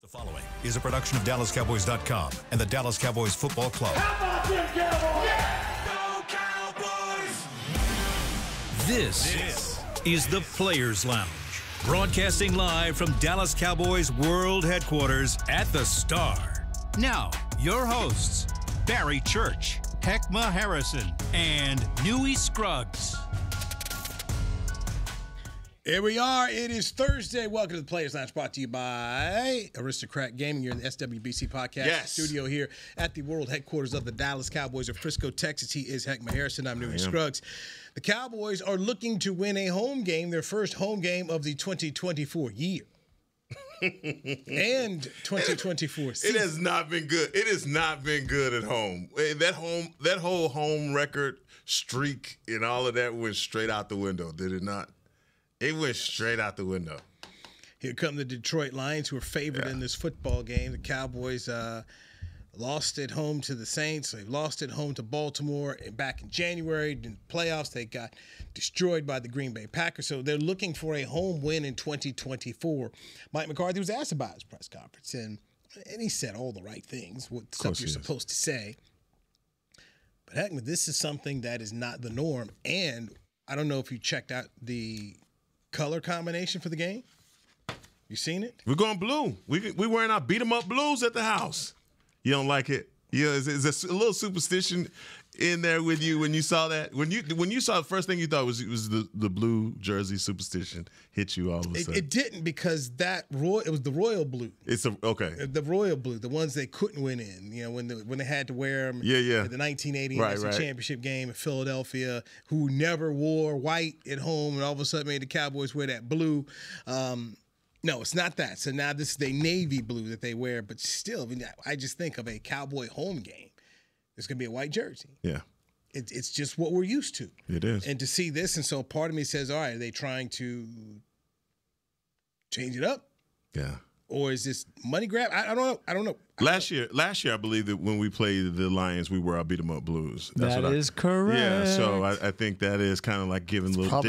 The following is a production of DallasCowboys.com and the Dallas Cowboys Football Club. How about them Cowboys? Yeah! Go Cowboys! This is the Players Lounge, broadcasting live from Dallas Cowboys World Headquarters at the Star. Now, your hosts, Barry Church, Hek'ma Harrison, and Newy Scruggs. Here we are. It is Thursday. Welcome to the Players Lounge, brought to you by Aristocrat Gaming. You're in the SWBC podcast studio here at the world headquarters of the Dallas Cowboys of Frisco, Texas. He is Hek'ma Harrison. I'm Newy Scruggs. The Cowboys are looking to win a home game, their first home game of the 2024 year. And 2024 season. It has not been good. It has not been good at home. That whole home record streak and all of that went straight out the window, did it not? It went straight out the window. Here come the Detroit Lions, who are favored in this football game. The Cowboys lost at home to the Saints. They lost at home to Baltimore. And back in January, in the playoffs, they got destroyed by the Green Bay Packers. So they're looking for a home win in 2024. Mike McCarthy was asked about his press conference, and he said all the right things, what stuff you're supposed to say. But heck, this is something that is not the norm. And I don't know if you checked out the color combination for the game. You seen it? We're going blue. We wearing our beat 'em up blues at the house. You don't like it? Yeah, is a little superstition in there with you when you saw that? When you saw the first thing you thought was the blue jersey superstition hit you all of a sudden? It didn't, because it was the royal blue. The royal blue, the ones they couldn't win in. You know, when they had to wear them. Yeah. In the 1980 NFC Championship game in Philadelphia, who never wore white at home, and all of a sudden made the Cowboys wear that blue. No, it's not that. So now this is the navy blue that they wear, but still, I just think of a Cowboy home game. It's going to be a white jersey. Yeah. It's just what we're used to. It is. And to see this, and so part of me says, all right, are they trying to change it up? Yeah. Or is this money grab? I don't know. Last year, I believe that when we played the Lions, we were our beat 'em up blues. That is correct. Yeah, so I think that is kind of like giving a little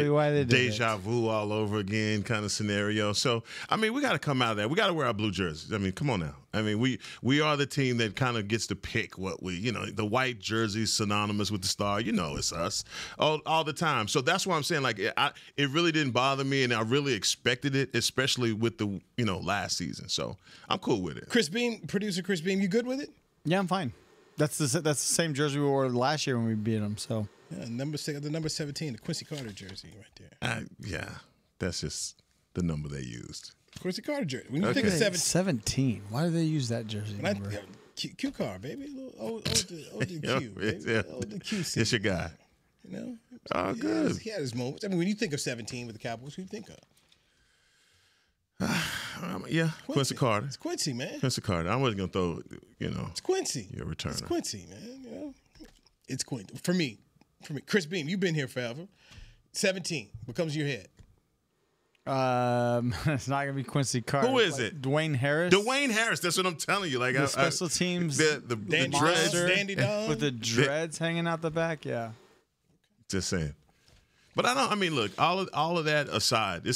deja vu all over again kind of scenario. So, I mean, we got to come out of that. We got to wear our blue jerseys. I mean, come on now. I mean, we are the team that kind of gets to pick what the white jersey synonymous with the Star. It's us all the time. So that's why I'm saying, like, it really didn't bother me, and I really expected it, especially with the last season. So I'm cool with it. Producer Chris Beam, you good with it? Yeah, I'm fine. That's the same jersey we wore last year when we beat them. So yeah, number 17, the Quincy Carter jersey right there. Yeah, that's just the number they used. Quincy Carter jersey. When you think of 17, why do they use that jersey number? Q car, baby. Old Q, baby. Old Q. It's your guy. Oh, good. He had his moments. I mean, when you think of 17 with the Cowboys, who do you think of? Quincy Carter. It's Quincy, man. Quincy Carter. I wasn't gonna throw, It's Quincy. Your returner. It's Quincy, man. It's Quincy. For me, Chris Beam, you've been here forever. 17. What comes to your head? It's not gonna be Quincy Carter. Who is it? Dwayne Harris. Dwayne Harris. That's what I'm telling you. Like the special teams, the dreads, Dandy Dog with the dreads hanging out the back. Yeah. Just saying. But I mean, look, all of that aside, the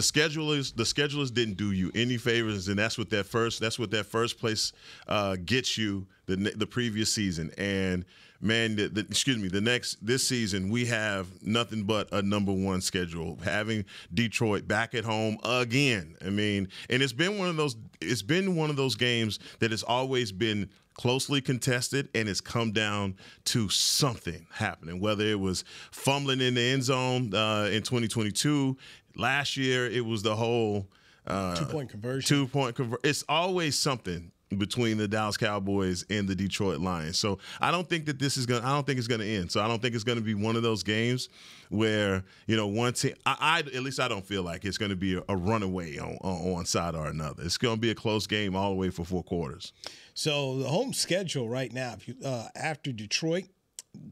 schedulers didn't do you any favors, and that's what that first place gets you the previous season. And man, this season we have nothing but a number one schedule, having Detroit back at home again. I mean, and it's been one of those games that has always been closely contested, and it's come down to something happening, whether it was fumbling in the end zone in 2022. Last year, it was the whole two-point conversion. It's always something between the Dallas Cowboys and the Detroit Lions. So I don't think that I don't think it's going to end. So I don't think it's going to be one of those games where, one team, at least I don't feel like it's going to be a runaway on one side or another. It's going to be a close game all the way for 4 quarters. So the home schedule right now, after Detroit,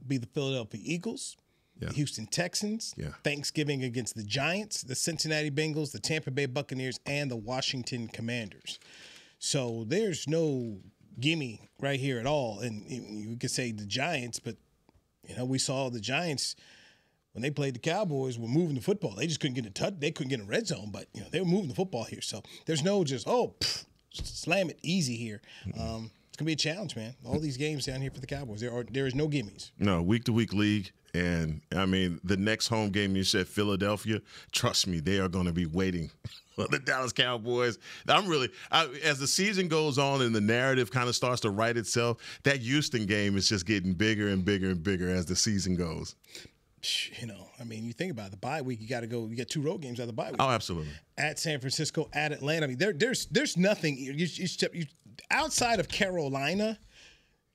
be the Philadelphia Eagles, the Houston Texans, Thanksgiving against the Giants, the Cincinnati Bengals, the Tampa Bay Buccaneers, and the Washington Commanders. So there's no gimme right here at all. And you could say the Giants, but we saw the Giants when they played the Cowboys, were moving the football. They just couldn't get a touch. They couldn't get a red zone, but they were moving the football here. So there's no just slam it easy here. It's gonna be a challenge, man. All these games down here for the Cowboys, there is no gimmies. No, week-to-week league. And, I mean, the next home game you said, Philadelphia, trust me, they are going to be waiting for the Dallas Cowboys. As the season goes on and the narrative kind of starts to write itself, that Houston game is just getting bigger and bigger and bigger as the season goes. I mean, you think about it, the bye week, you got to go. You get 2 road games out of the bye week. Oh, absolutely. At San Francisco, at Atlanta. I mean, there's nothing you outside of Carolina.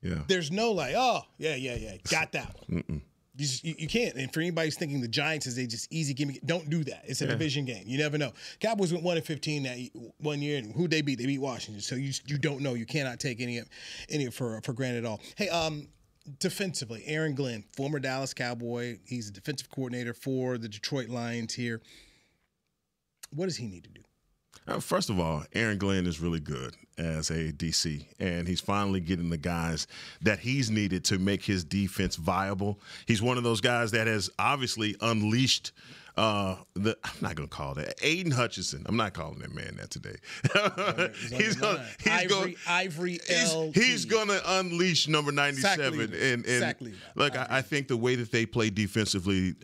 Yeah. There's no got that one. You can't. And for anybody who's thinking the Giants is a just easy game, don't do that. It's a division game. You never know. Cowboys went 1-15 that 1 year, and who'd they beat? They beat Washington. So you don't know. You cannot take any of it for granted at all. Hey, defensively, Aaron Glenn, former Dallas Cowboy, he's a defensive coordinator for the Detroit Lions here. What does he need to do? First of all, Aaron Glenn is really good as a DC, and he's finally getting the guys that he's needed to make his defense viable. He's one of those guys that has obviously unleashed I'm not going to call that Aiden Hutchinson. I'm not calling that man that today. He's going to unleash number 97. Exactly. Look, I think the way that they play defensively,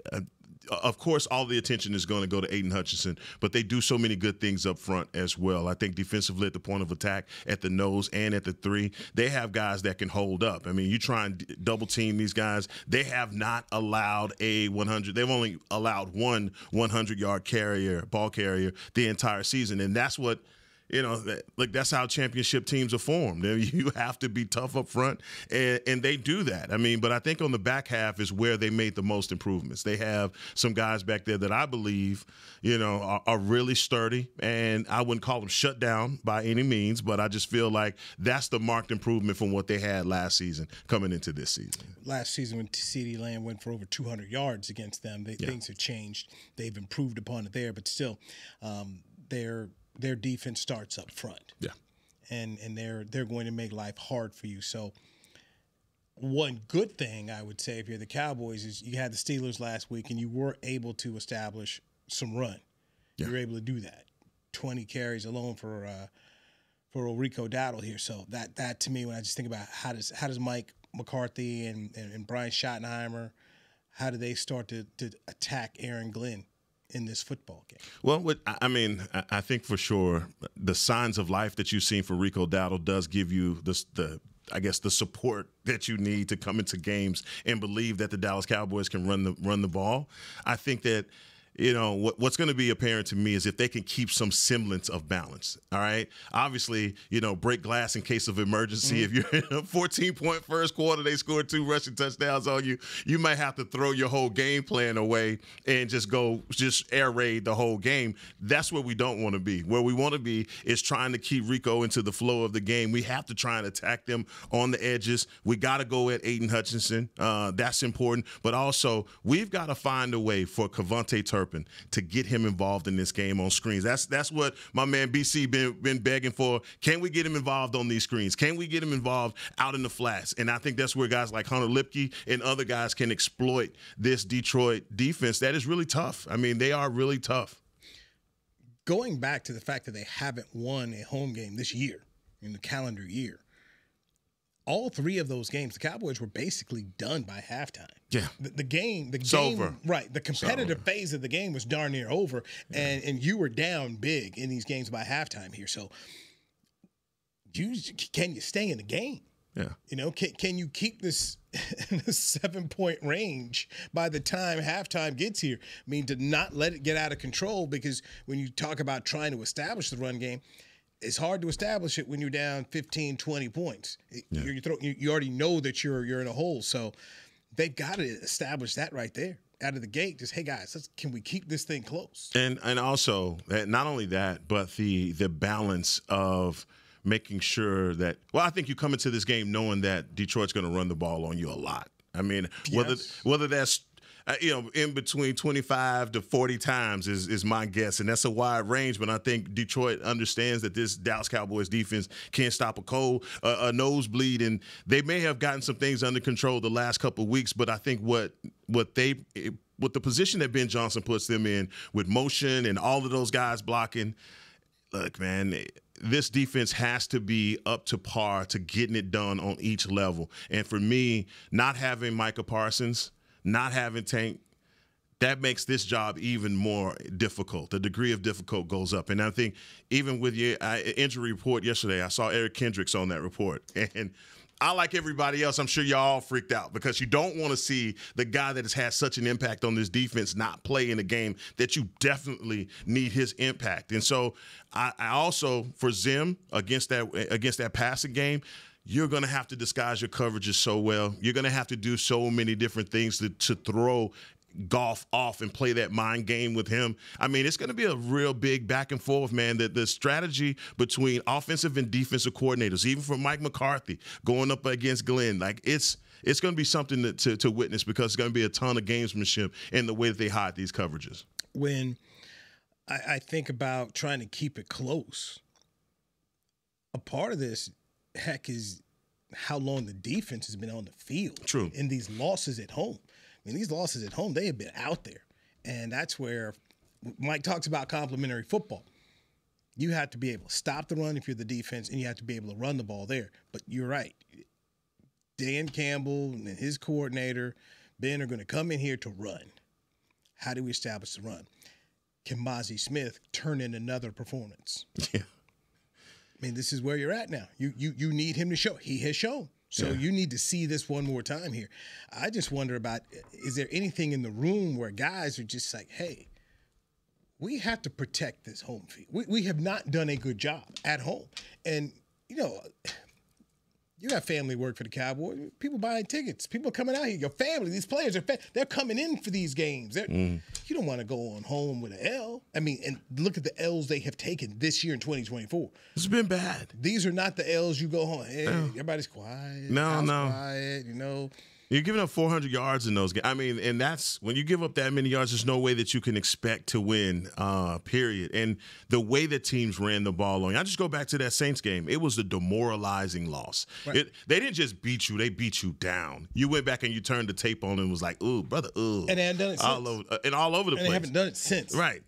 of course, all the attention is going to go to Aiden Hutchinson, but they do so many good things up front as well. I think defensively at the point of attack, at the nose, and at the 3, they have guys that can hold up. I mean, you try and double team these guys. They have not allowed a 100. They've only allowed one 100-yard ball carrier the entire season, and that's what. That's how championship teams are formed. You have to be tough up front, and they do that. I mean, but I think on the back half is where they made the most improvements. They have some guys back there that I believe, are really sturdy, and I wouldn't call them shut down by any means, but I just feel like that's the marked improvement from what they had last season coming into this season. Last season when CeeDee Lamb went for over 200 yards against them, things have changed. They've improved upon it there, but still, their defense starts up front. Yeah. And they're going to make life hard for you. So one good thing I would say if you're the Cowboys is you had the Steelers last week and you were able to establish some run. Yeah. You were able to do that. 20 carries alone for Rico Dowdle here. So that to me, when I just think about how does Mike McCarthy and Brian Schottenheimer, how do they start to attack Aaron Glenn in this football game? Well, I think for sure the signs of life that you've seen for Rico Dowdle does give you the support that you need to come into games and believe that the Dallas Cowboys can run the ball. I think that what's going to be apparent to me is if they can keep some semblance of balance. All right. Obviously, break glass in case of emergency. If you're in a 14-point first quarter, they scored 2 rushing touchdowns on you, you might have to throw your whole game plan away and just air raid the whole game. That's where we don't want to be. Where we want to be is trying to keep Rico into the flow of the game. We have to try and attack them on the edges. We got to go at Aiden Hutchinson. That's important. But also, we've got to find a way for Cavante Turpin to get him involved in this game on screens. That's what my man BC been begging for. Can we get him involved on these screens? Can we get him involved out in the flats? And I think that's where guys like Hunter Lipke and other guys can exploit this Detroit defense that is really tough. I mean, they are really tough. Going back to the fact that they haven't won a home game this year, in the calendar year, all 3 of those games, the Cowboys were basically done by halftime. Yeah. The game, over. Right. The competitive phase of the game was darn near over, and you were down big in these games by halftime here. So, can you stay in the game? Yeah. Can you keep this in a 7-point range by the time halftime gets here? I mean, to not let it get out of control, because when you talk about trying to establish the run game, it's hard to establish it when you're down 15, 20 points. Yeah. You already know that you're in a hole. So they've got to establish that right there out of the gate. Just, hey, guys, can we keep this thing close? And also, not only that, but the balance of making sure that – I think you come into this game knowing that Detroit's going to run the ball on you a lot. I mean, whether that's – in between 25 to 40 times is my guess, and that's a wide range. But I think Detroit understands that this Dallas Cowboys defense can't stop a nosebleed, and they may have gotten some things under control the last couple of weeks. But I think what with the position that Ben Johnson puts them in with motion and all of those guys blocking. Look, man, this defense has to be up to par to getting it done on each level. And for me, not having Micah Parsons, not having Tank, that makes this job even more difficult. The degree of difficult goes up. And I think even with your injury report yesterday, I saw Eric Kendricks on that report. And I, like everybody else, I'm sure y'all all freaked out because you don't want to see the guy that has had such an impact on this defense not play in a game that you definitely need his impact. And so I also, for Zim, against that passing game, you're going to have to disguise your coverages so well. You're going to have to do so many different things to throw Goff off and play that mind game with him. I mean, it's going to be a real big back and forth, man. The strategy between offensive and defensive coordinators, even for Mike McCarthy going up against Glenn, like it's going to be something to witness because it's going to be a ton of gamesmanship in the way that they hide these coverages. When I think about trying to keep it close, a part of this, heck, is how long the defense has been on the field. True. In these losses at home. I mean, these losses at home, they have been out there. And that's where Mike talks about complementary football. You have to be able to stop the run if you're the defense, and you have to be able to run the ball there. But you're right. Dan Campbell and his coordinator, Ben, are going to come in here to run. How do we establish the run? Can Mozzie Smith turn in another performance? Yeah. I mean, this is where you're at now. You need him to show. He has shown. So you need to see this one more time here. I just wonder about, is there anything in the room where guys are just like, hey, we have to protect this home field. We have not done a good job at home. And, you know, you got family work for the Cowboys. People buying tickets. People coming out here. Your family, these players, they're coming in for these games. You don't want to go on home with an L. I mean, and look at the L's they have taken this year in 2024. It's been bad. These are not the L's you go home. Hey, everybody's quiet. No. Quiet, you know. You're giving up 400 yards in those games. I mean, and that's when you give up that many yards, there's no way that you can expect to win, period. And the way that teams ran the ball on, I just go back to that Saints game. It was a demoralizing loss. Right. They didn't just beat you, they beat you down. You went back and you turned the tape on and was like, ooh, brother, ooh. And they haven't done it since. All over the place. And they haven't done it since. Right.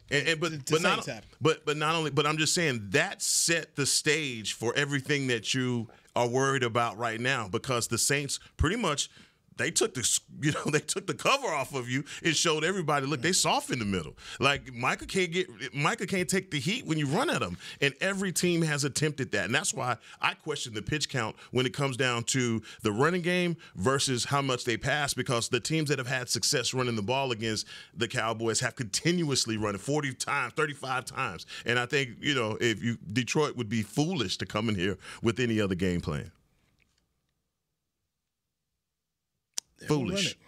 But I'm just saying that set the stage for everything that you are worried about right now, because the Saints pretty much – they took the cover off of you and showed everybody, look, they soft in the middle. Like Micah can't take the heat when you run at him. And every team has attempted that. And that's why I question the pitch count when it comes down to the running game versus how much they pass, because the teams that have had success running the ball against the Cowboys have continuously run it 40 times, 35 times. And I think, Detroit would be foolish to come in here with any other game plan. Foolish.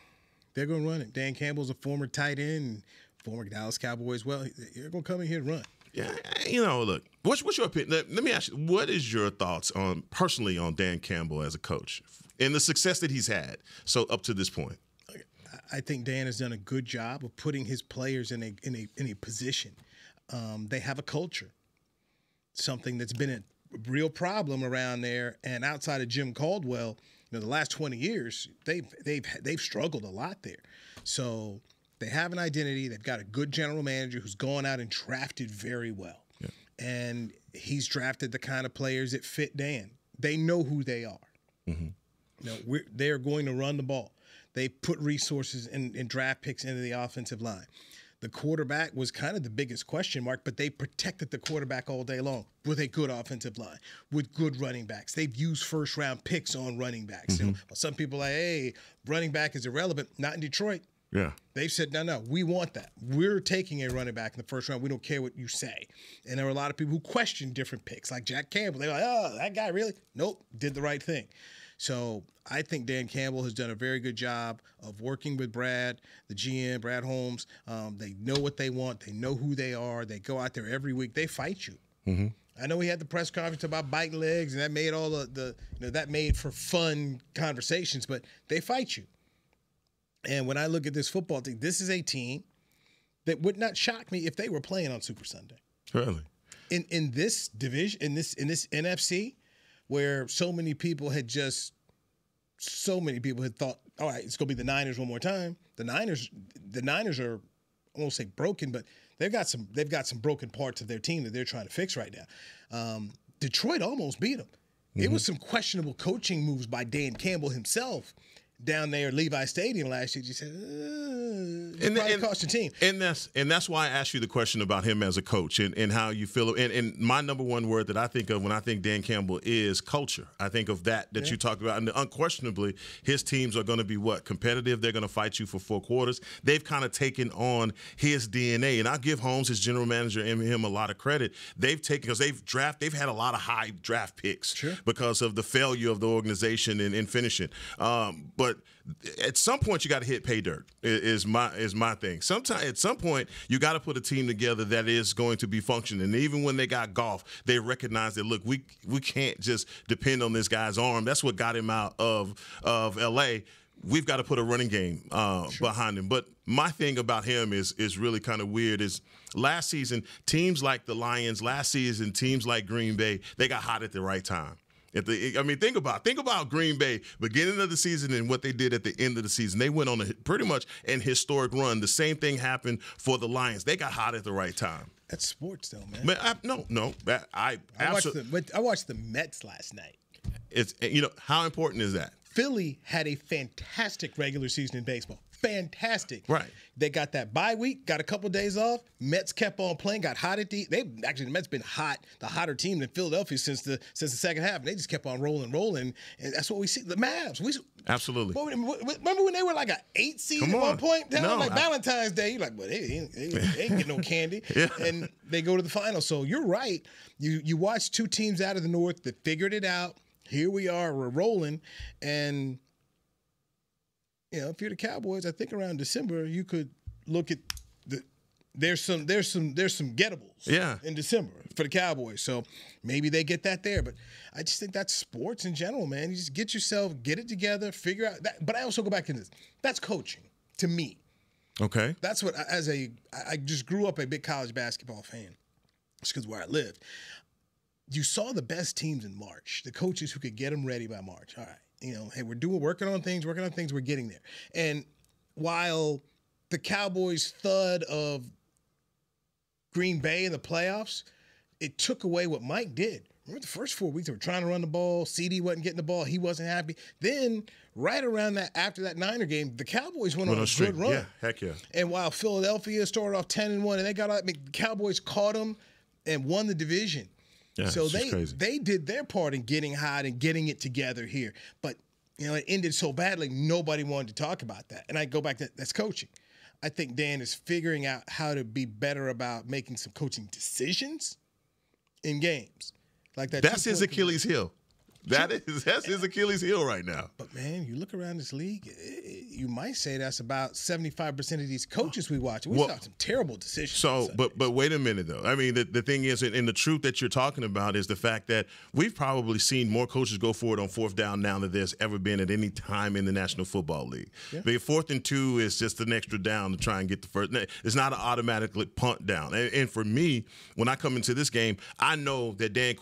They're going to run it. Dan Campbell's a former tight end, former Dallas Cowboys. Well, they're going to come in here and run. Yeah, look, what's your opinion? Let me ask you, what is your thoughts personally on Dan Campbell as a coach and the success that he's had up to this point? I think Dan has done a good job of putting his players in a position. They have a culture, something that's been a real problem around there. And outside of Jim Caldwell, the last 20 years, they've struggled a lot there. So they have an identity. They've got a good general manager who's gone out and drafted very well. Yeah. And he's drafted the kind of players that fit Dan. They know who they are. Mm-hmm. They're going to run the ball. They put resources and draft picks into the offensive line. The quarterback was kind of the biggest question mark, but they protected the quarterback all day long with a good offensive line, with good running backs. They've used first-round picks on running backs. Mm-hmm. Some people are like, hey, running back is irrelevant. Not in Detroit. Yeah. They've said, no, we want that. We're taking a running back in the first round. We don't care what you say. And there were a lot of people who questioned different picks, like Jack Campbell. They were like, oh, that guy really? Nope, did the right thing. So I think Dan Campbell has done a very good job of working with Brad, the GM, Brad Holmes. They know what they want. They know who they are. They go out there every week. They fight you. Mm-hmm. I know he had the press conference about biting legs, and that made all that made for fun conversations, but they fight you. And when I look at this football team, this is a team that would not shock me if they were playing on Super Sunday. Really? In this division, in this NFC, where so many people had thought, all right, it's going to be the Niners one more time. The Niners are, I won't say broken, but they've got some broken parts of their team that they're trying to fix right now. Detroit almost beat them. It was some questionable coaching moves by Dan Campbell himself down there at Levi Stadium last year. You said, probably cost your team. And that's why I asked you the question about him as a coach and how you feel. And my number one word that I think of when I think Dan Campbell is culture. I think of that you talked about. And unquestionably, his teams are going to be competitive. They're going to fight you for 4 quarters. They've kind of taken on his DNA. And I'll give Holmes, his general manager, and him a lot of credit. Because they've had a lot of high draft picks because of the failure of the organization in finishing. But at some point, you got to hit pay dirt. Is my thing. At some point, you got to put a team together that is going to be functioning. And even when they got Goff, they recognize that look, we can't just depend on this guy's arm. That's what got him out of L.A. We've got to put a running game behind him. But my thing about him is really kind of weird. Is last season teams like the Lions, teams like Green Bay, they got hot at the right time. Think about Green Bay beginning of the season and what they did at the end of the season. They went on pretty much an historic run. The same thing happened for the Lions. They got hot at the right time. That's sports, though, man. I watched the Mets last night. It's how important is that? Philly had a fantastic regular season in baseball. Fantastic. Right. They got that bye week, got a couple days off. Mets kept on playing, got hot at the Mets been hot, the hotter team than Philadelphia since the second half. And they just kept on rolling. And that's what we see. The Mavs. Absolutely. Remember when they were like an 8 seed at one point? Valentine's Day. You're like, well, they ain't getting no candy. Yeah. And they go to the final. So you're right. You watch 2 teams out of the North that figured it out. Here we are. We're rolling. And if you're the Cowboys, I think around December you could look at there's some gettables in December for the Cowboys. So maybe they get that there. But I just think that's sports in general, man. You just get it together, figure out that. But I also go back to this. That's coaching to me. Okay. That's what I just grew up a big college basketball fan. It's because where I lived. You saw the best teams in March, the coaches who could get them ready by March. All right. Hey, we're working on things, we're getting there. And while the Cowboys' thud of Green Bay in the playoffs, it took away what Mike did. Remember the first 4 weeks, they were trying to run the ball. CD wasn't getting the ball. He wasn't happy. Then, right around that, after that Niner game, the Cowboys went on a good run. Yeah, heck yeah. And while Philadelphia started off 10-1, and they got out, the Cowboys caught them and won the division. Yeah, so crazy. They did their part in getting hot and getting it together here. But, it ended so badly, nobody wanted to talk about that. And I go back to that's coaching. I think Dan is figuring out how to be better about making some coaching decisions in games. Like that. That's his Achilles heel. That's his Achilles heel right now. But, man, you look around this league, you might say that's about 75% of these coaches we watch. We saw some terrible decisions. So, but wait a minute, though. I mean, the thing is, and the truth that you're talking about is the fact that we've probably seen more coaches go for it on 4th down now than there's ever been at any time in the National Football League. Yeah. Because 4th and 2 is just an extra down to try and get the first. It's not an automatic punt down. And for me, when I come into this game, I know that Dan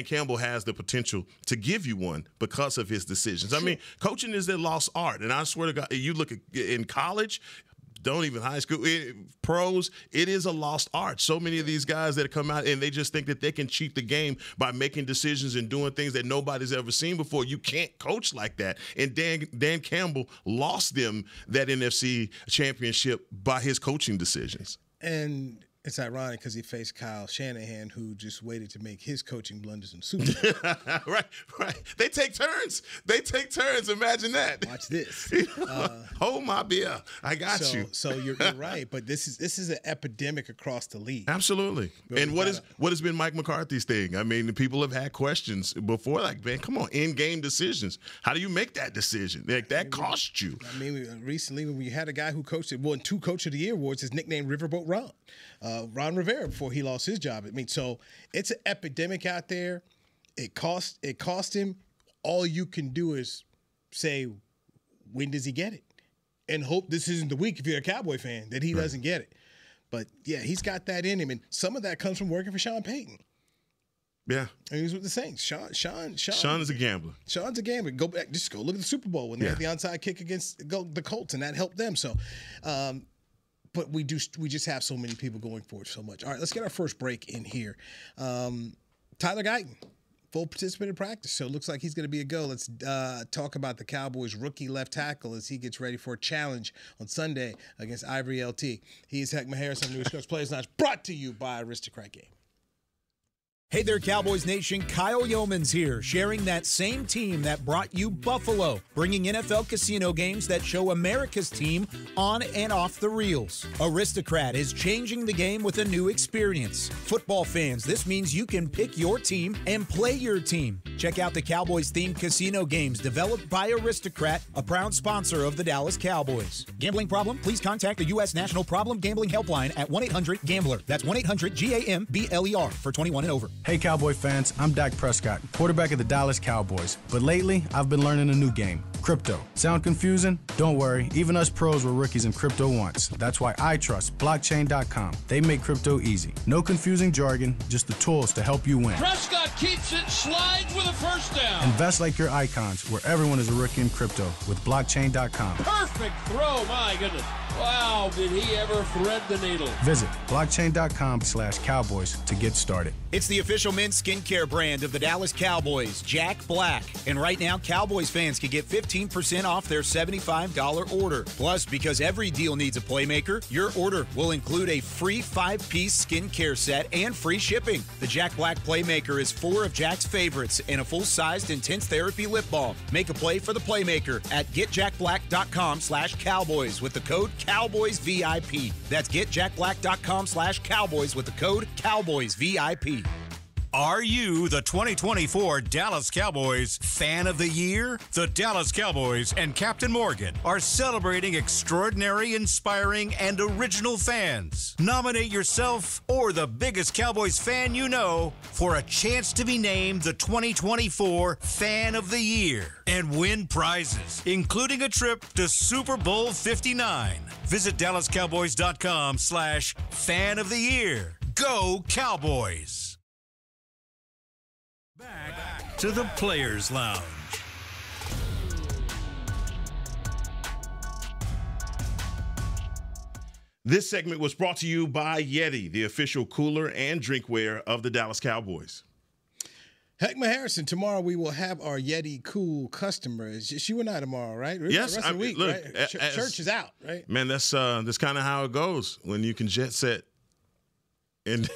Campbell has the potential to give you one because of his decisions. Sure. I mean, coaching is a lost art. And I swear to God, you look at in college, don't even high school, pros, it is a lost art. So many of these guys that come out and they just think that they can cheat the game by making decisions and doing things that nobody's ever seen before. You can't coach like that. And Dan Campbell lost them that NFC championship by his coaching decisions. And it's ironic because he faced Kyle Shanahan, who just waited to make his coaching blunders in the Super Bowl. Right. They take turns. Imagine that. Watch this. Hold my beer. I got you. So you're right, but this is an epidemic across the league. Absolutely. And what has been Mike McCarthy's thing? I mean, people have had questions before, like, man, come on, in-game decisions. How do you make that decision? Like, that cost you. I mean, recently when we had a guy who won 2 Coach of the Year awards, his nickname Riverboat Ron. Ron Rivera before he lost his job. I mean, so it's an epidemic out there. It cost him. All you can do is say, when does he get it? And hope this isn't the week if you're a Cowboy fan that he doesn't get it. But yeah, he's got that in him, and some of that comes from working for Sean Payton. Yeah. And he was with the Saints. Sean is a gambler. Sean's a gambler. Go back, just go look at the Super Bowl when they had the onside kick against the Colts, and that helped them. So, but we just have so many people going forward so much. All right, let's get our first break in here. Tyler Guyton, full participant in practice, so it looks like he's going to be a go. Let's talk about the Cowboys' rookie left tackle as he gets ready for a challenge on Sunday against Ivory LT. He is Hek'ma Harris on Newy Scrubs Players Lounge, brought to you by Aristocrat Game. Hey there, Cowboys Nation. Kyle Yeomans here, sharing that same team that brought you Buffalo, bringing NFL casino games that show America's team on and off the reels. Aristocrat is changing the game with a new experience. Football fans, this means you can pick your team and play your team. Check out the Cowboys-themed casino games developed by Aristocrat, a proud sponsor of the Dallas Cowboys. Gambling problem? Please contact the U.S. National Problem Gambling Helpline at 1-800-GAMBLER. That's 1-800-GAMBLER for 21 and over. Hey Cowboy fans, I'm Dak Prescott, quarterback of the Dallas Cowboys. But lately, I've been learning a new game, crypto. Sound confusing? Don't worry, even us pros were rookies in crypto once. That's why I trust blockchain.com. They make crypto easy. No confusing jargon, just the tools to help you win. Prescott keeps it, slides with a first down. Invest like your icons, where everyone is a rookie in crypto with blockchain.com. Perfect throw, my goodness. Wow, did he ever thread the needle. Visit blockchain.com/cowboys to get started. It's the official men's skincare brand of the Dallas Cowboys, Jack Black. And right now, Cowboys fans can get 15% off their $75 order. Plus, because every deal needs a playmaker, your order will include a free 5-piece skincare set and free shipping. The Jack Black Playmaker is 4 of Jack's favorites and a full-sized intense therapy lip balm. Make a play for the Playmaker at getjackblack.com/Cowboys with the code CowboysVIP. That's getjackblack.com/Cowboys with the code CowboysVIP. Are you the 2024 Dallas Cowboys Fan of the Year? The Dallas Cowboys and Captain Morgan are celebrating extraordinary, inspiring, and original fans. Nominate yourself or the biggest Cowboys fan you know for a chance to be named the 2024 Fan of the Year and win prizes, including a trip to Super Bowl 59. Visit DallasCowboys.com/Fan of the Year. Go Cowboys! Back to the Players Lounge. This segment was brought to you by Yeti, the official cooler and drinkware of the Dallas Cowboys. Hek'ma Harrison, tomorrow we will have our Yeti Cool customers. Just you and I tomorrow, right? Yes, the rest of the week, look, right? Church is out, right? Man, that's kind of how it goes when you can jet set and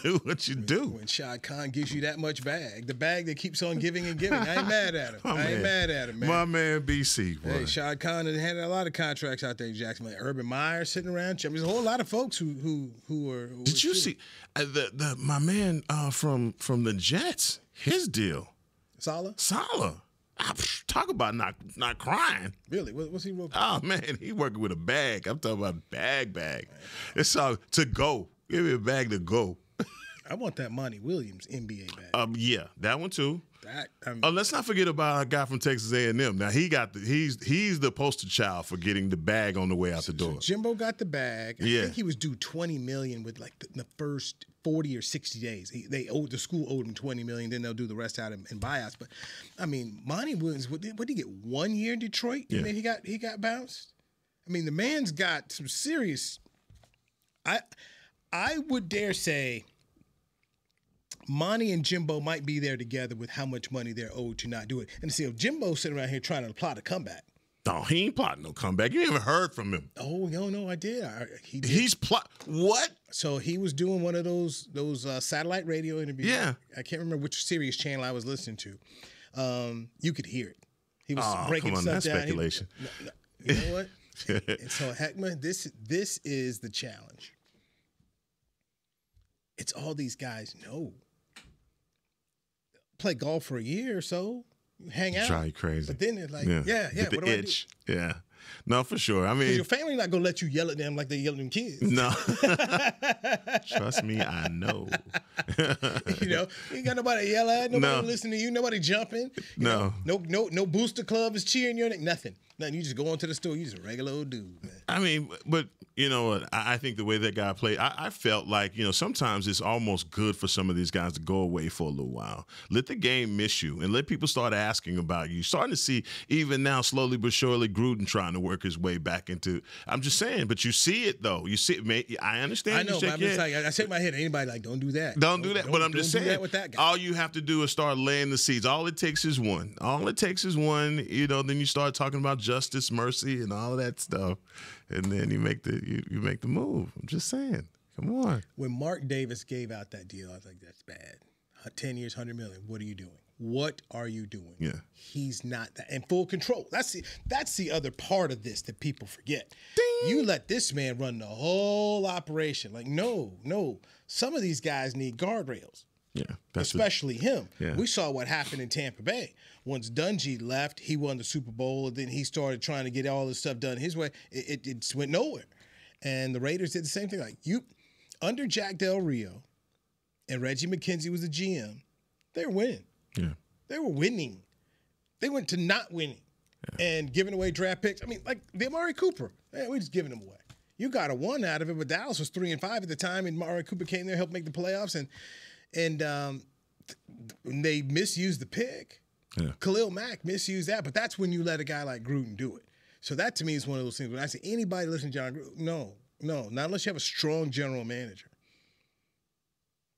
do what you do. When Shad Khan gives you that much bag, the bag that keeps on giving and giving. I ain't mad at him. I ain't mad at him, man. My man BC, boy. Hey, Shad Khan had a lot of contracts out there in Jacksonville. Like Urban Meyer sitting around. There's a whole lot of folks who were. Did you see my man from the Jets? His deal. Saleh. Talk about not crying. Really? What's he working? Oh man, he working with a bag. I'm talking about bag. It's all to go. Give me a bag to go. I want that Monty Williams NBA bag. Yeah, that one too. That let's not forget about our guy from Texas A&M. Now he's the poster child for getting the bag on the way out the door. So Jimbo got the bag. I think he was due $20 million with like the first 40 or 60 days. The school owed him $20 million. Then they'll do the rest out in buyouts. But I mean, Monty Williams, what did he get? 1 year in Detroit, and then he got bounced. I mean, the man's got some serious. I would dare say Monty and Jimbo might be there together with how much money they're owed to not do it. And see, if Jimbo's sitting around here trying to plot a comeback. No, he ain't plotting no comeback. You haven't heard from him. Oh, no, I did. He did. He's what? So he was doing one of those satellite radio interviews. Yeah. I can't remember which Sirius channel I was listening to. You could hear it. He was breaking come on, stuff that's down. speculation. You know what? And so Hek'ma, this is the challenge. It's all these guys know. Play golf for a year or so, hang out. Drive you crazy. But then they're like, Get what the do itch. I do? Yeah. No, for sure. I mean, your family not gonna let you yell at them like they yell at them kids. No. Trust me, I know. You ain't got nobody to yell at, nobody listen to you, nobody jumping. No booster club is cheering your neck, nothing. You just go into the store, you just a regular old dude, man. I mean, but you know what? I think the way that guy played, I felt like, sometimes it's almost good for some of these guys to go away for a little while. Let the game miss you and let people start asking about you. Starting to see, even now, slowly but surely, Gruden trying to work his way back into. I'm just saying, but you see it, though. You see it. I understand. I know, but I'm just like, I shake my head at anybody like, don't do that. Don't do that. But I'm just saying, do that with that guy. All you have to do is start laying the seeds. All it takes is one. Then you start talking about justice, mercy, and all of that stuff, and then you make the move. I'm just saying, come on. When Mark Davis gave out that deal, I was like, that's bad. 10 years, $100 million. What are you doing? What are you doing? Yeah, he's not that in full control. That's the other part of this that people forget. Ding. You let this man run the whole operation. Like, no. Some of these guys need guardrails. Yeah, especially him. Yeah. We saw what happened in Tampa Bay. Once Dungy left, he won the Super Bowl, and then he started trying to get all this stuff done his way. It went nowhere. And the Raiders did the same thing. Like, under Jack Del Rio and Reggie McKenzie was the GM, they were winning. Yeah. They were winning. They went to not winning and giving away draft picks. I mean, like the Amari Cooper. We just giving them away. You got a one out of it, but Dallas was 3-5 at the time, and Amari Cooper came there, helped make the playoffs, and they misused the pick. Yeah. Khalil Mack misused that, but that's when you let a guy like Gruden do it. So that to me is one of those things. When I say anybody listen to John Gruden, no, not unless you have a strong general manager.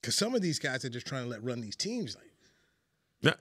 Because some of these guys are just trying to run these teams like.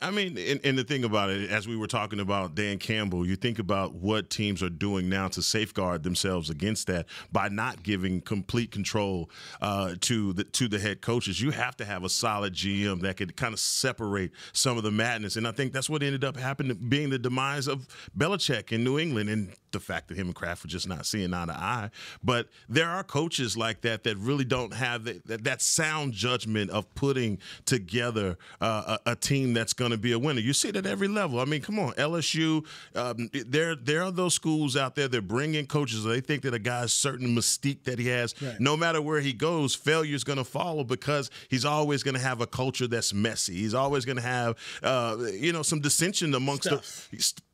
I mean, and the thing about it, as we were talking about Dan Campbell, you think about what teams are doing now to safeguard themselves against that by not giving complete control to the head coaches. You have to have a solid GM that could kind of separate some of the madness, and I think that's what ended up happening, being the demise of Belichick in New England, and the fact that him and Kraft were just not seeing eye to eye. But there are coaches like that really don't have that sound judgment of putting together a team that's going to be a winner. You see it at every level. I mean, come on, LSU. There are those schools out there that bring in coaches. They think that a guy's certain mystique that he has, right, no matter where he goes, failure is going to follow because he's always going to have a culture that's messy. He's always going to have, some dissension amongst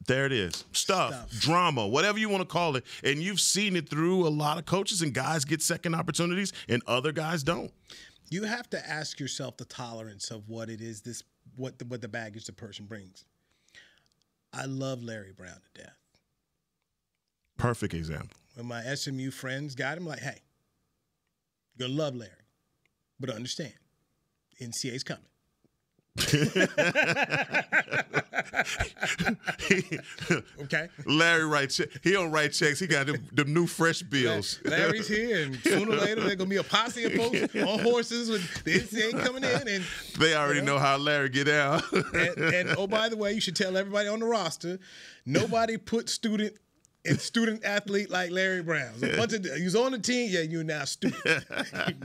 there it is. Stuff, drama, whatever you want to call it. And you've seen it through a lot of coaches, and guys get second opportunities and other guys don't. You have to ask yourself the tolerance of what it is, what the baggage the person brings. I love Larry Brown to death. Perfect example. When my SMU friends got him, like, hey, you're going to love Larry, but understand, NCAA's coming. Okay. Larry writes. He don't write checks. He got them new fresh bills. Larry's here, and sooner or later they're gonna be a posse of folks on horses with the NCAA coming in, and they already know how Larry get out. and oh, by the way, you should tell everybody on the roster, nobody put student athlete like Larry Brown. He's on the team. Yeah, you're now a student.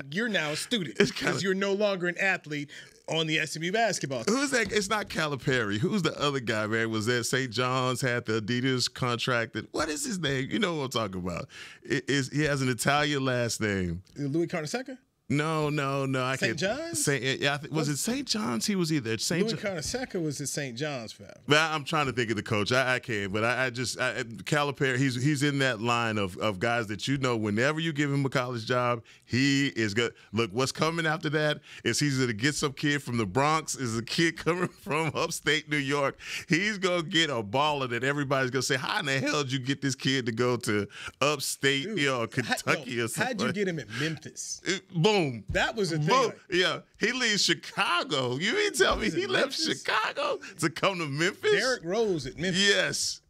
You're now a student because you're no longer an athlete on the SMU basketball team. Who's that? It's not Calipari. Who's the other guy, man? Was that St. John's had the Adidas contract? What is his name? You know what I'm talking about. He has an Italian last name. Louis Carnesecca? No. I St. John's? Was it St. John's? He was either St. Louis Carnesecca was at St. John's, fam. Well, I'm trying to think of the coach. I can't, but Calipari, he's in that line of guys that whenever you give him a college job, he is good. Look, what's coming after that is he's going to get some kid from the Bronx, is a kid coming from upstate New York. He's going to get a baller that everybody's going to say, how in the hell did you get this kid to go to upstate, Kentucky or something? How'd you get him at Memphis? Boom. That was a thing. Boom. Yeah, he leaves Chicago. You mean tell me he left Chicago to come to Memphis? Derrick Rose at Memphis. Yes.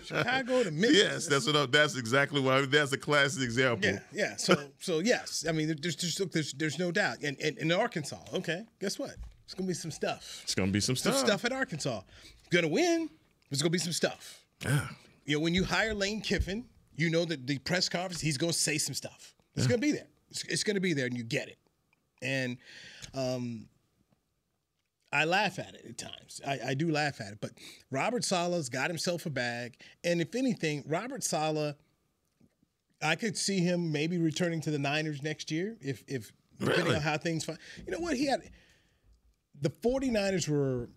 Chicago to Memphis. Yes, that's exactly why. That's a classic example. Yeah. So yes, I mean, there's no doubt. And in Arkansas, okay, guess what? It's gonna be some stuff. It's gonna be some stuff. Some stuff at Arkansas. Gonna win. There's gonna be some stuff. Yeah. When you hire Lane Kiffin, you know that the press conference, he's gonna say some stuff. It's gonna be there. It's going to be there, and you get it. And I laugh at it at times. I do laugh at it. But Robert Saleh's got himself a bag. And if anything, Robert Saleh, I could see him maybe returning to the Niners next year if depending on how things you know what, the 49ers were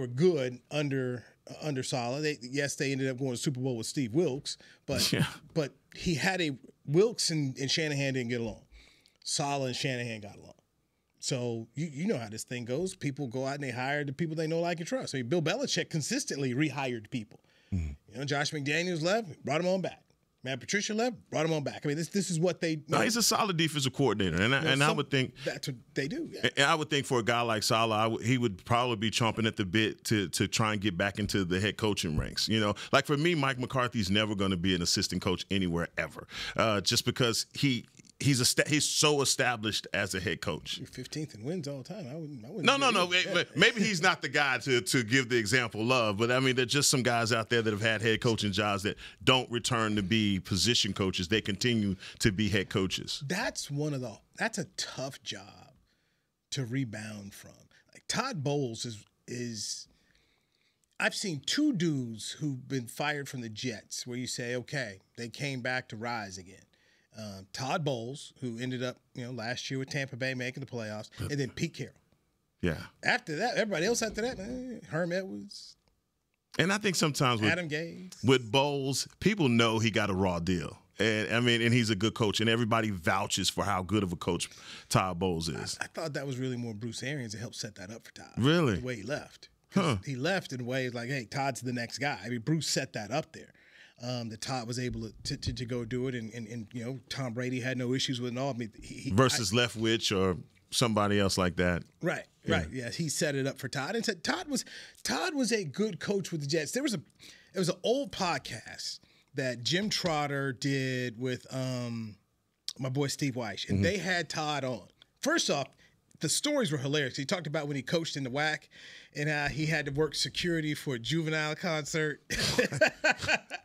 good under Saleh. They ended up going to the Super Bowl with Steve Wilkes, but he had Wilkes and Shanahan didn't get along. Saleh and Shanahan got along. So you know how this thing goes. People go out and they hire the people they know, like, and trust. I mean, Bill Belichick consistently rehired people. Mm-hmm. You know, Josh McDaniels left, brought him on back. Matt Patricia left, brought him on back. I mean, this is what they. No, he's a solid defensive coordinator, and I would think that's what they do. Yeah. And I would think for a guy like Saleh, he would probably be chomping at the bit to try and get back into the head coaching ranks. You know, like for me, Mike McCarthy's never going to be an assistant coach anywhere ever, just because he's so established as a head coach. You're 15th in wins all the time. I wouldn't. No. Maybe he's not the guy to give the example of, but I mean, there's just some guys out there that have had head coaching jobs that don't return to be position coaches. They continue to be head coaches. That's a tough job to rebound from. Like Todd Bowles is. I've seen two dudes who've been fired from the Jets where you say, okay, they came back to rise again. Todd Bowles, who ended up, last year with Tampa Bay making the playoffs, and then Pete Carroll. Yeah. After that, everybody else after that, Herm Edwards. And I think sometimes Adam Gase. With Bowles, people know he got a raw deal. And I mean, and he's a good coach, and everybody vouches for how good of a coach Todd Bowles is. I thought that was really more Bruce Arians that helped set that up for Todd. Really? The way he left. He left in a way like, hey, Todd's the next guy. I mean, Bruce set that up there. That Todd was able to go do it, and Tom Brady had no issues with it all. I mean, versus Leftwich or somebody else like that. Right. Yeah, he set it up for Todd, and said Todd was a good coach with the Jets. There was an old podcast that Jim Trotter did with my boy Steve Weish, and they had Todd on. First off, the stories were hilarious. He talked about when he coached in the WAC and how he had to work security for a Juvenile concert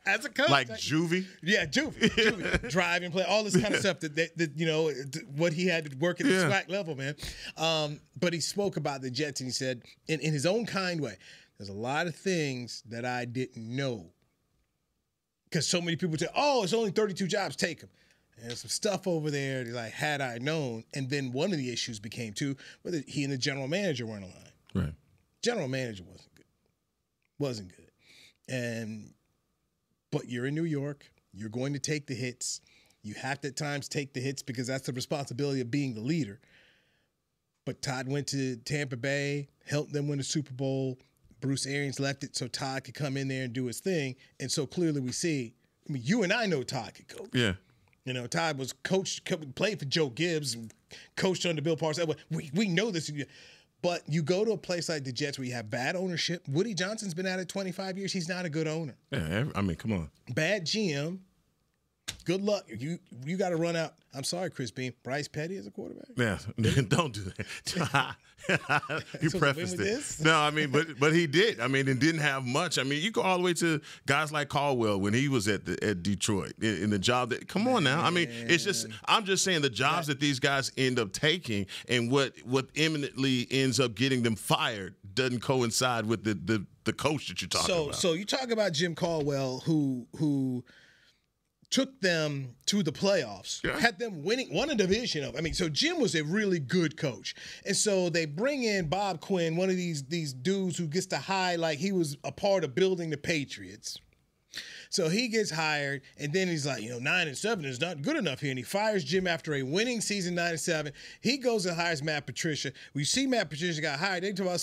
as a coach. Like Juvie? Yeah, Juvie. Drive and play, all this kind of stuff that what he had to work at the SWAC level, man. But he spoke about the Jets, and he said, in his own kind way, there's a lot of things that I didn't know. Because so many people say, oh, it's only 32 jobs, take them. And there's some stuff over there that, like, had I known. And then one of the issues became, too, whether he and the general manager weren't aligned. Right. General manager wasn't good. But you're in New York. You're going to take the hits. You have to at times take the hits because that's the responsibility of being the leader. But Todd went to Tampa Bay, helped them win the Super Bowl. Bruce Arians left it so Todd could come in there and do his thing. And so clearly we see, I mean, you and I know Todd could coach. Yeah. Todd was played for Joe Gibbs and coached under Bill Parcells. We know this. But you go to a place like the Jets where you have bad ownership. Woody Johnson's been at it 25 years. He's not a good owner. Yeah, I mean, come on. Bad GM. Good luck. You got to run out. I'm sorry, Chris Beam. Bryce Petty as a quarterback? Yeah, don't do that. You prefaced it. No, I mean, but he did. I mean, and didn't have much. I mean, you go all the way to guys like Caldwell when he was at Detroit in the job that. Come on now. I mean, it's just. I'm just saying the jobs that these guys end up taking and what imminently ends up getting them fired doesn't coincide with the coach that you're talking about. So you talk about Jim Caldwell who took them to the playoffs, had them won a division of. I mean, so Jim was a really good coach. And so they bring in Bob Quinn, one of these dudes who gets to hide like he was a part of building the Patriots. So he gets hired, and then he's like, 9-7 is not good enough here. And he fires Jim after a winning season, 9-7. He goes and hires Matt Patricia. We see Matt Patricia got hired. They talk about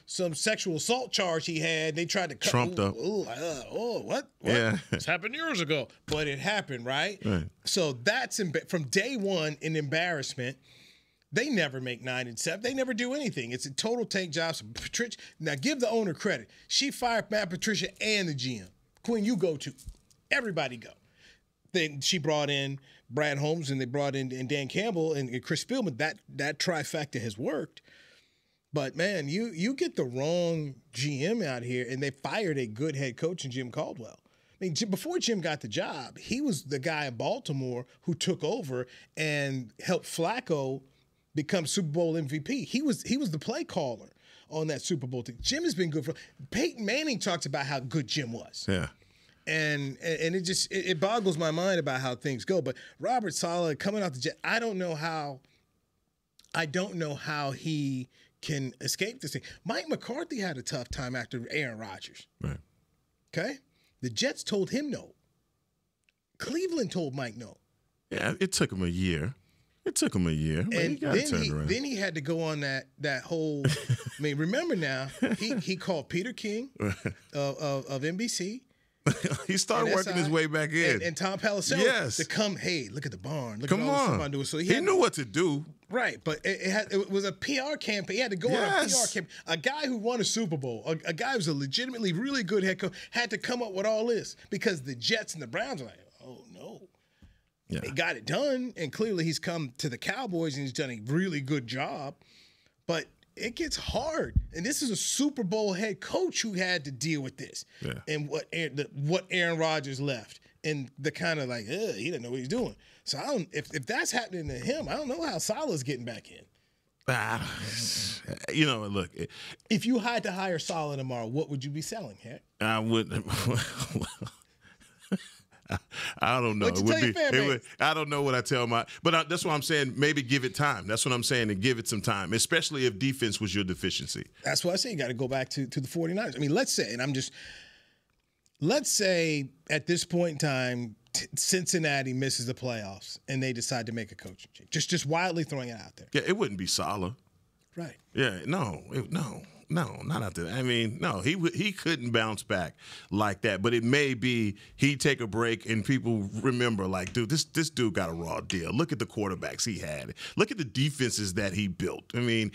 some sexual assault charge he had. They tried to cut trumped up. What? Yeah. This happened years ago. But it happened, right? So that's from day one an embarrassment. They never make 9-7. They never do anything. It's a total tank job. So Patricia, now give the owner credit. She fired Matt Patricia and the GM. Quinn, you go too. Everybody go. Then she brought in Brad Holmes, and they brought in Dan Campbell and Chris Spielman. That trifecta has worked. But, man, you get the wrong GM out here, and they fired a good head coach in Jim Caldwell. I mean, before Jim got the job, he was the guy in Baltimore who took over and helped Flacco become Super Bowl MVP. He was the play caller on that Super Bowl team. Jim has been good for. Peyton Manning talks about how good Jim was. Yeah. And it boggles my mind about how things go. But Robert Saleh coming out the Jets, I don't know how he can escape this thing. Mike McCarthy had a tough time after Aaron Rodgers. Right. Okay? The Jets told him no. Cleveland told Mike no. Yeah, it took him a year. But And he got it turned around. then he had to go on that whole. I mean, remember now, he called Peter King of NBC. He started working his way back in. And Tom Pelissero to come, hey, look at the barn. Look at all the stuff I'm doing. So he knew what to do. Right, but it was a PR campaign. He had to go on a PR campaign. A guy who won a Super Bowl, a guy who's a legitimately really good head coach, had to come up with all this because the Jets and the Browns are like, oh, no. Yeah. They got it done, and clearly he's come to the Cowboys and he's done a really good job. But it gets hard, and this is a Super Bowl head coach who had to deal with this, and what Aaron Rodgers left, and the kind of like, he didn't know what he's doing. So I don't. If that's happening to him, I don't know how Saleh's getting back in. Look. If you had to hire Saleh tomorrow, what would you be selling, Heck? I wouldn't. I don't know. I don't know what I tell but that's what I'm saying. Maybe give it time. That's what I'm saying, and give it some time, especially if defense was your deficiency. That's why I say you got to go back to the 49ers. I mean, let's say at this point in time, Cincinnati misses the playoffs and they decide to make a coaching change. Just wildly throwing it out there. Yeah, it wouldn't be Saleh. Right. Yeah, no, not after that. I mean, no, he couldn't bounce back like that. But it may be he'd take a break and people remember, like, dude, this dude got a raw deal. Look at the quarterbacks he had. Look at the defenses that he built. I mean,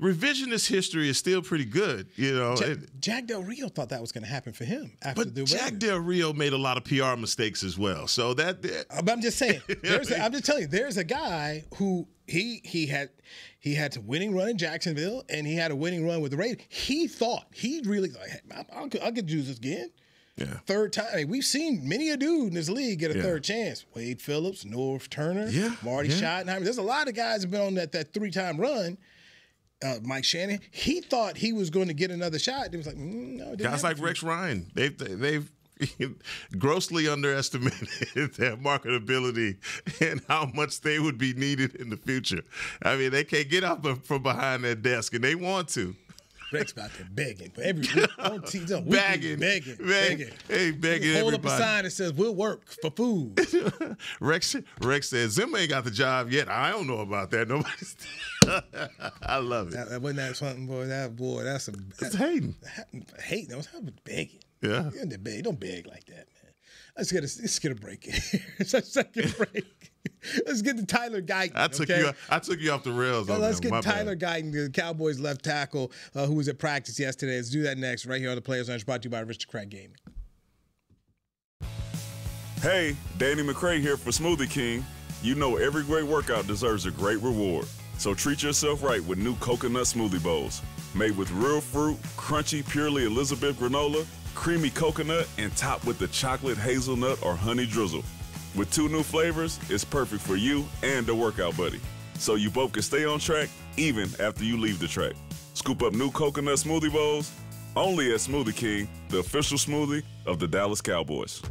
revisionist history is still pretty good. Jack Del Rio thought that was going to happen for him after the Jack Del Rio made a lot of PR mistakes as well. So that. But I'm just saying. I'm just telling you, there's a guy who he had a winning run in Jacksonville and he had a winning run with the Raiders. He really thought, hey, I could do this again. Yeah. Third time. I mean, we've seen many a dude in this league get a third chance. Wade Phillips, North Turner, Marty Schottenheimer. There's a lot of guys who've been on that 3-time run. Mike Shanahan, he thought he was going to get another shot. It was like, no. Guys like Rex Ryan, they've grossly underestimated their marketability and how much they would be needed in the future. I mean, they can't get up from behind their desk, and they want to. Rex out there begging for every on TV, begging. Hey, begging. Hold everybody. up a sign that says "We'll work for food." Rex says Zim ain't got the job yet. I don't know about that. Nobody's. I love it. That wasn't that something, boy. That's hating. Hating. What's happening? Begging. Yeah. Don't beg like that, man. Let's get a break in here. It's a second break. Let's get to Tyler Guyton. I took you off the rails. Let's get Tyler Guyton, the Cowboys left tackle, who was at practice yesterday. Let's do that next, right here on the Players Lounge, brought to you by Richard Craig Gaming. Hey, Danny McCray here for Smoothie King. You know every great workout deserves a great reward. So treat yourself right with new coconut smoothie bowls. Made with real fruit, crunchy, purely Elizabeth granola, creamy coconut, and topped with the chocolate hazelnut or honey drizzle. With 2 new flavors, it's perfect for you and the workout buddy. So you both can stay on track even after you leave the track. Scoop up new coconut smoothie bowls only at Smoothie King, the official smoothie of the Dallas Cowboys.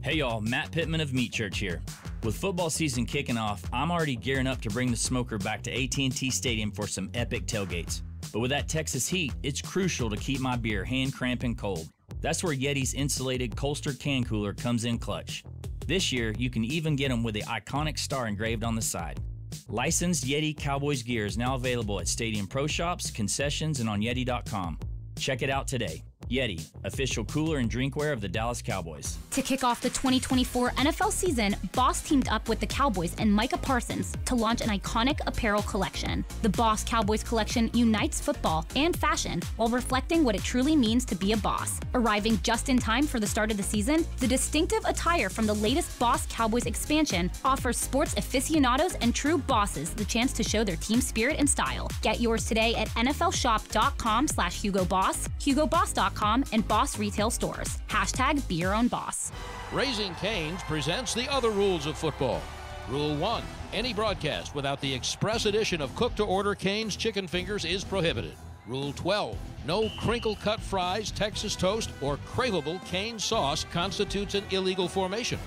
Hey y'all, Matt Pittman of Meat Church here. With football season kicking off, I'm already gearing up to bring the smoker back to AT&T Stadium for some epic tailgates. But with that Texas heat, it's crucial to keep my beer hand cramping cold. That's where Yeti's insulated Colster can cooler comes in clutch. This year, you can even get them with the iconic star engraved on the side. Licensed Yeti Cowboys gear is now available at Stadium Pro Shops, concessions, and on Yeti.com. Check it out today. Yeti, official cooler and drinkware of the Dallas Cowboys. To kick off the 2024 NFL season, Boss teamed up with the Cowboys and Micah Parsons to launch an iconic apparel collection. The Boss Cowboys collection unites football and fashion while reflecting what it truly means to be a boss. Arriving just in time for the start of the season, the distinctive attire from the latest Boss Cowboys expansion offers sports aficionados and true bosses the chance to show their team spirit and style. Get yours today at nflshop.com/HugoBoss, HugoBoss.com, and Boss retail stores. # be your own boss. Raising Cane's presents the other rules of football. Rule 1, any broadcast without the express addition of cooked-to-order Cane's chicken fingers is prohibited. Rule 12, no crinkle-cut fries, Texas toast, or craveable cane sauce constitutes an illegal formation.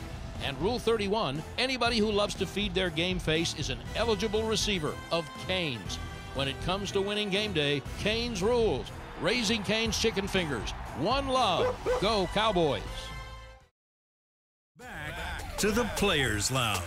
And Rule 31, anybody who loves to feed their game face is an eligible receiver of Cane's. When it comes to winning game day, Cane's rules. Raising Cane's chicken fingers. One love. Go Cowboys. Back to the Players Lounge.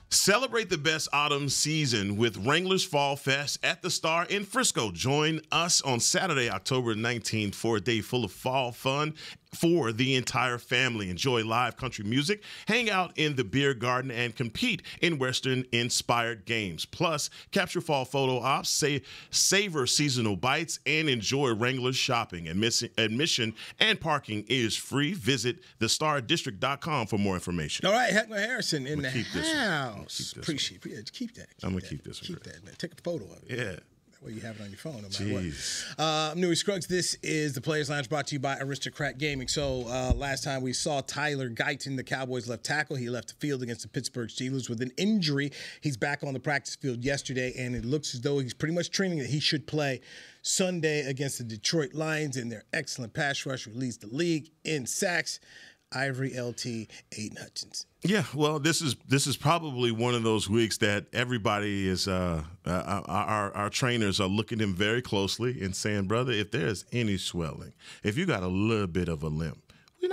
Celebrate the best autumn season with Wranglers Fall Fest at the Star in Frisco. Join us on Saturday, October 19th for a day full of fall fun for the entire family. Enjoy live country music, hang out in the beer garden, and compete in Western-inspired games. Plus, capture fall photo ops, savor seasonal bites, and enjoy Wranglers shopping. Admission and parking is free. Visit thestardistrict.com for more information. All right, Hek'ma Harrison in the house. Appreciate it. Keep that. I'm going to keep this one. Keep that, man. Take a photo of it. Yeah. Well, you have it on your phone, no matter what. I'm Newy Scruggs. This is the Players Lounge brought to you by Aristocrat Gaming. So last time we saw Tyler Guyton, the Cowboys left tackle. He left the field against the Pittsburgh Steelers with an injury. He's back on the practice field yesterday, and it looks as though he's pretty much training that he should play Sunday against the Detroit Lions in their excellent pass rush, who leads the league in sacks. Ivory, LT, Aiden Hutchinson. Yeah, well, this is probably one of those weeks that everybody is our trainers are looking at him very closely and saying, brother, if there's any swelling, if you got a little bit of a limp, you're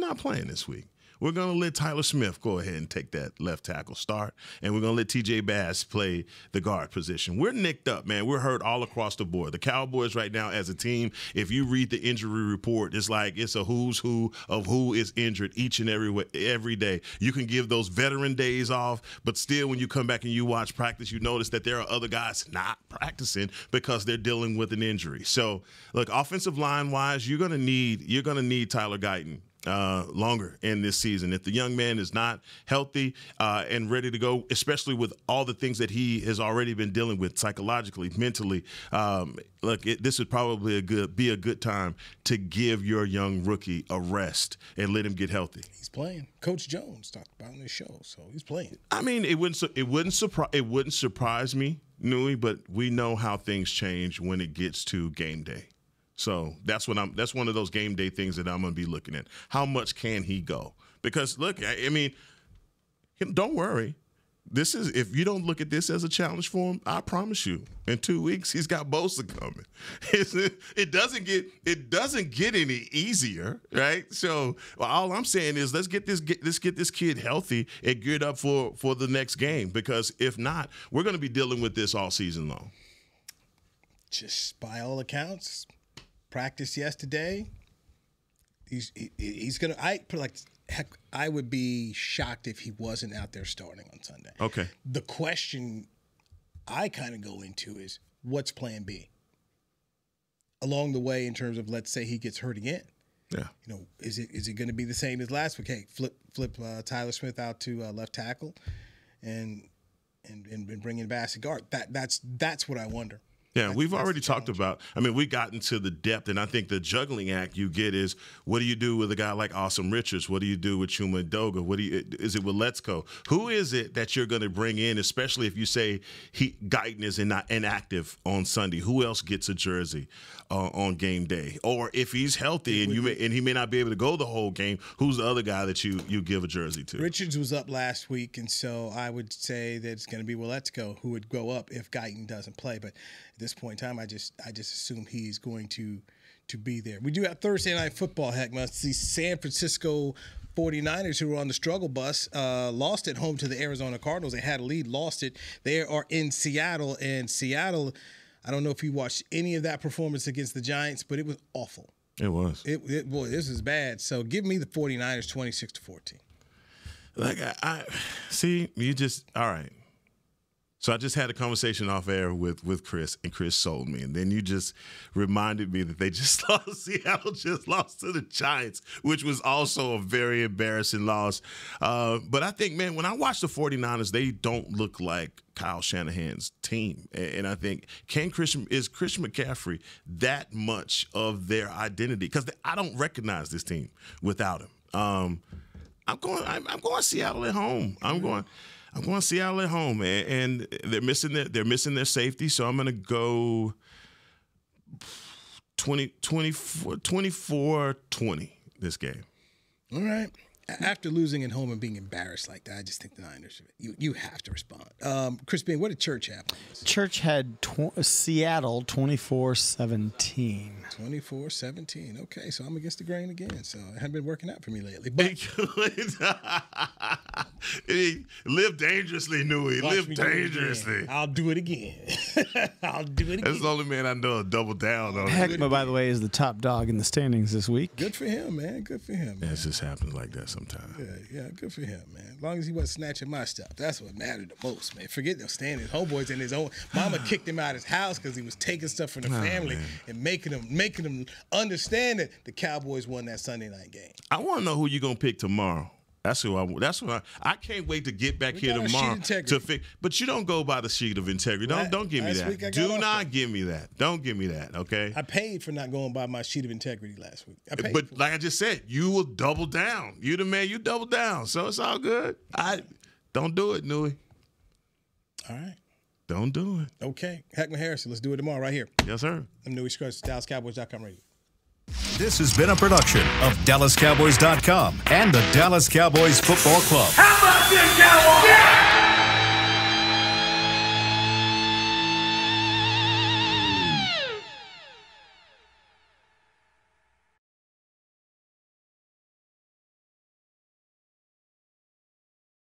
not playing this week. We're going to let Tyler Smith go ahead and take that left tackle start, and we're going to let T.J. Bass play the guard position. We're nicked up, man. We're hurt all across the board. The Cowboys right now as a team, if you read the injury report, it's like it's a who's who of who is injured each and every day. You can give those veteran days off, but still when you come back and you watch practice, you notice that there are other guys not practicing because they're dealing with an injury. So, look, offensive line-wise, you're going to need Tyler Guyton longer in this season. If the young man is not healthy and ready to go, especially with all the things that he has already been dealing with psychologically, mentally, this would probably be a good time to give your young rookie a rest and let him get healthy. He's playing. Coach Jones talked about on this show, so he's playing. I mean, it wouldn't surprise me, Newy, but we know how things change when it gets to game day. So that's one of those game day things that I'm going to be looking at. How much can he go? Because look, I mean, don't worry. If you don't look at this as a challenge for him, I promise you, in 2 weeks he's got Bosa coming. It doesn't get any easier, right? So all I'm saying is let's get this kid healthy and geared up for the next game. Because if not, we're going to be dealing with this all season long. Just by all accounts. Practice yesterday. He's gonna. I would be shocked if he wasn't out there starting on Sunday. Okay. The question I kind of go into is what's Plan B along the way in terms of, let's say he gets hurt again. Yeah. Is it going to be the same as last week? Hey, flip Tyler Smith out to left tackle, and bringing Bass at guard. That's what I wonder. Yeah, we've already talked about, we got into the depth, and I think the juggling act you get is, what do you do with a guy like Awesome Richards? What do you do with Chuma Edoga? Is it with Let's Go? Who is it that you're going to bring in, especially if you say Guyton is inactive on Sunday? Who else gets a jersey on game day? Or if he's healthy and he may not be able to go the whole game, who's the other guy that you give a jersey to? Richards was up last week, and so I would say that it's going to be Let's Go who would go up if Guyton doesn't play. But at this point in time, I just assume he's going to be there. We do have Thursday Night Football, Hek'ma. It's the San Francisco 49ers, who were on the struggle bus, lost at home to the Arizona Cardinals. They had a lead, lost it. They are in Seattle, and Seattle, I don't know if you watched any of that performance against the Giants, but it was awful. It was. Boy, this is bad. So give me the 49ers 26-14. Like, I see, you just, all right. So I just had a conversation off air with Chris, and Chris sold me. And then you just reminded me that they just lost. Seattle just lost to the Giants, which was also a very embarrassing loss. But I think, man, when I watch the 49ers, they don't look like Kyle Shanahan's team. And I think, is Christian McCaffrey that much of their identity? Because I don't recognize this team without him. I'm going Seattle at home. I'm going Seattle at home, and they're missing their safety, so I'm going to go 24-20 this game. All right. After losing at home and being embarrassed like that, I just think the Niners, you have to respond. Chris Bean, what did Church have on this? Church had Seattle 24-17. 24-17. Okay, so I'm against the grain again. So it hasn't been working out for me lately. But live dangerously, Newy. Live dangerously. I'll do it again. I'll do it again. That's the only man I know to double down on. Hek'ma, by the way, is the top dog in the standings this week. Good for him, man. Good for him. Yeah, it just happens like that sometimes. Yeah, good for him, man. As long as he wasn't snatching my stuff, that's what mattered the most, man. Forget them standing homeboys in his own. Mama kicked him out of his house because he was taking stuff from the family and making them understand that the Cowboys won that Sunday night game. I want to know who you're gonna pick tomorrow. That's who I can't wait to get back here tomorrow to fix. But you don't go by the sheet of integrity. Don't give me that. Do not give me that. Don't give me that. Okay. I paid for not going by my sheet of integrity last week. But like I just said, you will double down. You the man. You double down. So it's all good. Don't do it, Newy. All right. Don't do it. Okay. Hek'ma Harrison. Let's do it tomorrow right here. Yes, sir. I'm Newy Scruggs, DallasCowboys.com radio. This has been a production of DallasCowboys.com and the Dallas Cowboys Football Club. How about this,